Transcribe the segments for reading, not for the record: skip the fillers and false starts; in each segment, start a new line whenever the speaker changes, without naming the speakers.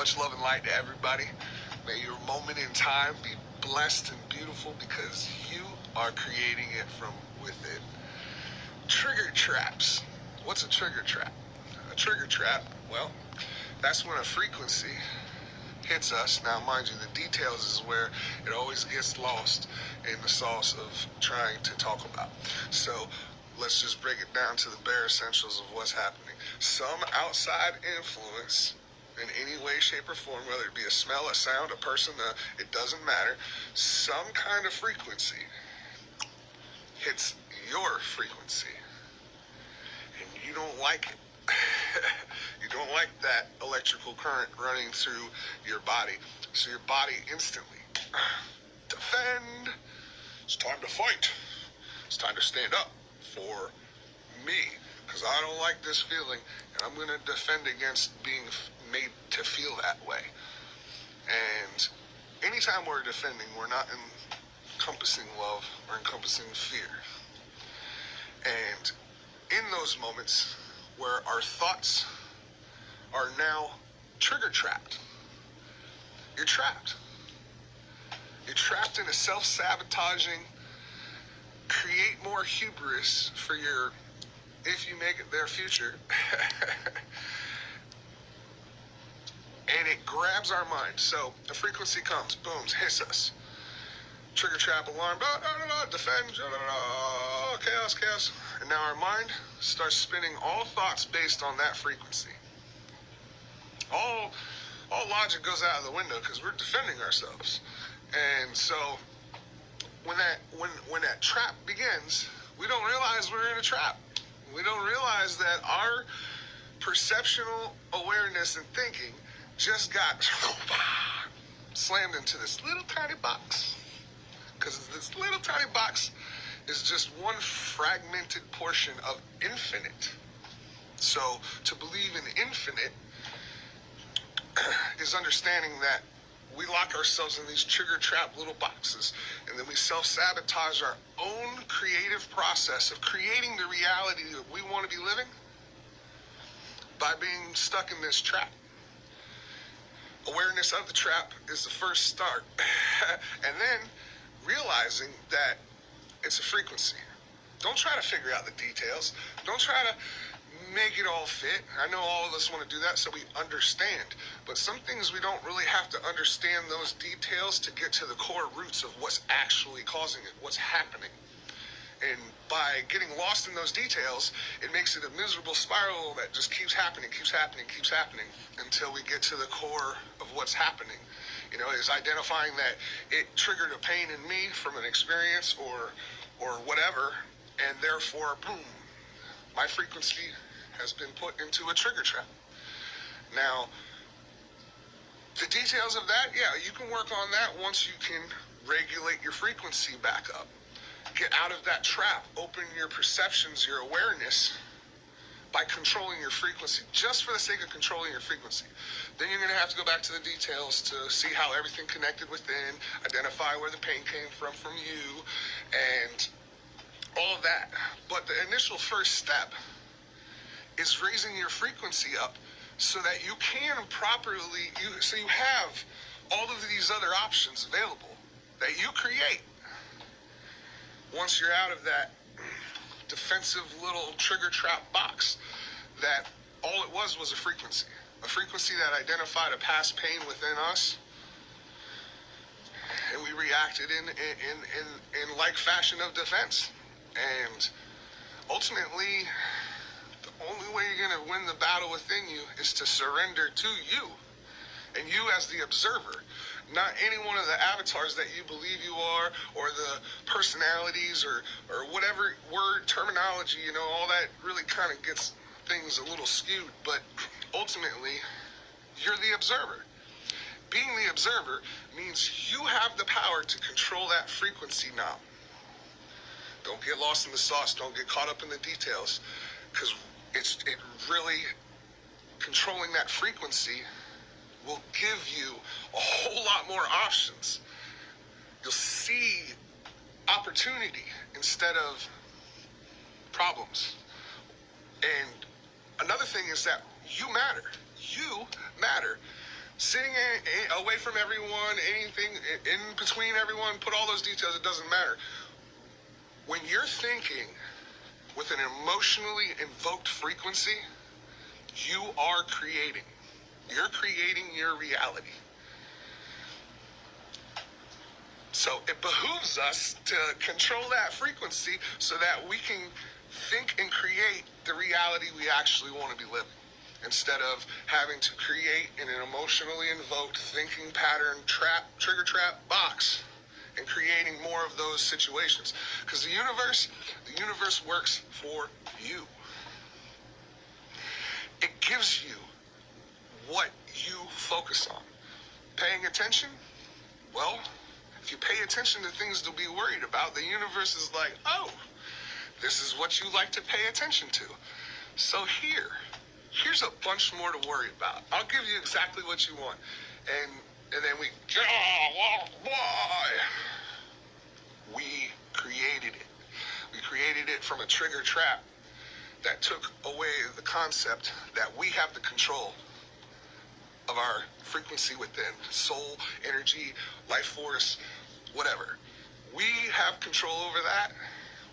Much love and light to everybody. May your moment in time be blessed and beautiful because you are creating it from within. Trigger traps. What's a trigger trap? A trigger trap, well, that's when a frequency hits us. Now, mind you, the details is where it always gets lost in the sauce of trying to talk about. So let's just break it down to the bare essentials of what's happening. Some outside influence in any way, shape, or form, whether it be a smell, a sound, a person, it doesn't matter. Some kind of frequency hits your frequency, and you don't like it. You don't like that electrical current running through your body. So your body instantly, defend. It's time to fight. It's time to stand up for me, because I don't like this feeling, and I'm going to defend against being made to feel that way. And anytime we're defending, we're not encompassing love, we're encompassing fear. And in those moments where our thoughts are now trigger trapped, you're trapped. You're trapped in a self-sabotaging, create more hubris for your, if you make it, their future. And it grabs our mind. So the frequency comes, booms, hits us. Trigger trap, alarm, defend, chaos, chaos. And now our mind starts spinning all thoughts based on that frequency. All logic goes out of the window because we're defending ourselves. And so when that trap begins, we don't realize we're in a trap. We don't realize that our perceptual awareness and thinking just got slammed into this little tiny box. Because this little tiny box is just one fragmented portion of infinite. So to believe in infinite is understanding that we lock ourselves in these trigger trap little boxes, and then we self-sabotage our own creative process of creating the reality that we want to be living by being stuck in this trap. Awareness of the trap is the first start. And then realizing that it's a frequency. Don't try to figure out the details. Don't try to make it all fit. I know all of us want to do that so we understand, but some things we don't really have to understand those details to get to the core roots of what's actually causing it, what's happening. And by getting lost in those details, it makes it a miserable spiral that just keeps happening until we get to the core of what's happening. You know, is identifying that it triggered a pain in me from an experience or whatever, and therefore, boom, my frequency has been put into a trigger trap. Now, the details of that, yeah, you can work on that once you can regulate your frequency back up. Get out of that trap, open your perceptions, your awareness, by controlling your frequency, just for the sake of controlling your frequency. Then you're going to have to go back to the details to see how everything connected within, identify where the pain came from you, and all of that. But the initial first step is raising your frequency up so that you can properly, so you have all of these other options available that you create. Once you're out of that defensive little trigger trap box, that all it was a frequency that identified a past pain within us, and we reacted in like fashion of defense. And ultimately, the only way you're going to win the battle within you is to surrender to you, and you as the observer, not any one of the avatars that you believe you are, or the personalities, or whatever word terminology, you know, all that really kind of gets things a little skewed. But ultimately, you're the observer. Being the observer means you have the power to control that frequency now. Don't get lost in the sauce. Don't get caught up in the details, because it really, controlling that frequency will give you a whole lot more options. You'll see opportunity instead of problems. And another thing is that you matter. You matter. sitting away from everyone, anything in between everyone, put all those details, it doesn't matter. When you're thinking with an emotionally invoked frequency, you are creating. You're creating your reality. So it behooves us to control that frequency so that we can think and create the reality we actually want to be living, instead of having to create in an emotionally invoked thinking pattern trigger trap box and creating more of those situations. Because the universe works for you. It gives you what you focus on. Paying attention? Well, if you pay attention to things to be worried about, the universe is like, oh, this is what you like to pay attention to. So here's a bunch more to worry about. I'll give you exactly what you want. And then we created it. We created it from a trigger trap that took away the concept that we have the control of our frequency within, soul, energy, life force, whatever. We have control over that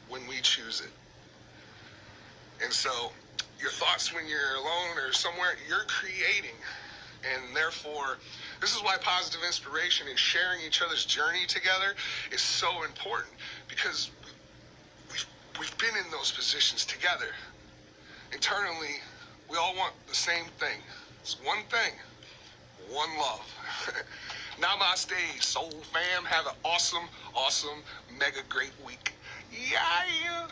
when we choose it. And so your thoughts when you're alone or somewhere, you're creating. And therefore, this is why positive inspiration and sharing each other's journey together is so important, because we've been in those positions together. Internally, we all want the same thing. It's one thing, one love. Namaste, soul fam. Have an awesome, mega great week. Yeah.